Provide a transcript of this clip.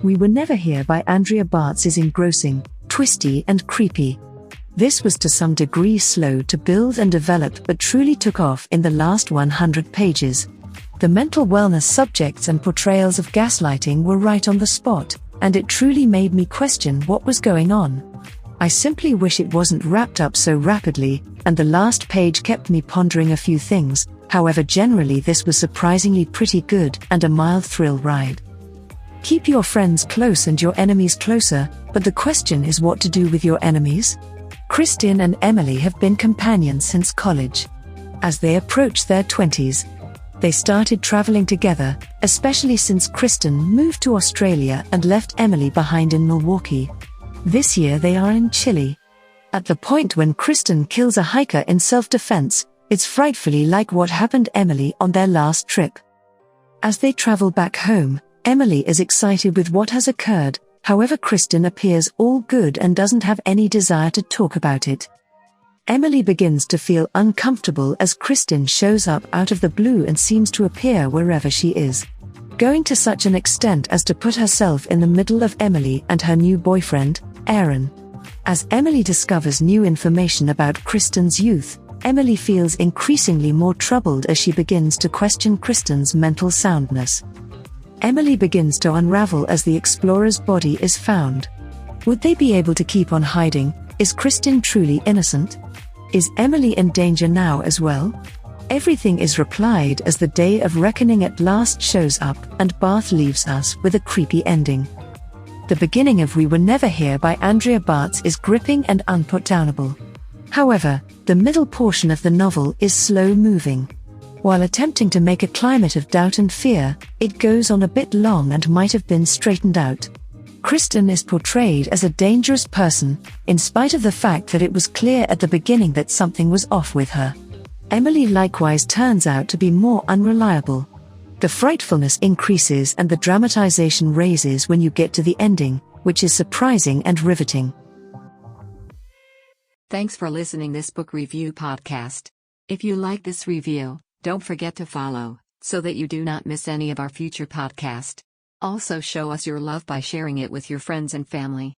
We Were Never Here by Andrea Bartz is engrossing, twisty and creepy. This was to some degree slow to build and develop but truly took off in the last 100 pages. The mental wellness subjects and portrayals of gaslighting were right on the spot, and it truly made me question what was going on. I simply wish it wasn't wrapped up so rapidly, and the last page kept me pondering a few things. However, generally this was surprisingly pretty good and a mild thrill ride. Keep your friends close and your enemies closer, but the question is what to do with your enemies? Kristin and Emily have been companions since college. As they approach their 20s, they started traveling together, especially since Kristin moved to Australia and left Emily behind in Milwaukee. This year they are in Chile. At the point when Kristin kills a hiker in self-defense, it's frightfully like what happened to Emily on their last trip. As they travel back home, Emily is excited with what has occurred. However, Kristin appears all good and doesn't have any desire to talk about it. Emily begins to feel uncomfortable as Kristin shows up out of the blue and seems to appear wherever she is, going to such an extent as to put herself in the middle of Emily and her new boyfriend, Aaron. As Emily discovers new information about Kristin's youth, Emily feels increasingly more troubled as she begins to question Kristin's mental soundness. Emily begins to unravel as the explorer's body is found. Would they be able to keep on hiding? Is Kristin truly innocent? Is Emily in danger now as well? Everything is replied as the day of reckoning at last shows up and Barth leaves us with a creepy ending. The beginning of We Were Never Here by Andrea Bartz is gripping and unputdownable. However, the middle portion of the novel is slow-moving. While attempting to make a climate of doubt and fear, it goes on a bit long and might have been straightened out. Kristin is portrayed as a dangerous person, in spite of the fact that it was clear at the beginning that something was off with her. Emily likewise turns out to be more unreliable. The frightfulness increases and the dramatization raises when you get to the ending, which is surprising and riveting. Thanks for listening this book review podcast. If you like this review, don't forget to follow, so that you do not miss any of our future podcast. Also show us your love by sharing it with your friends and family.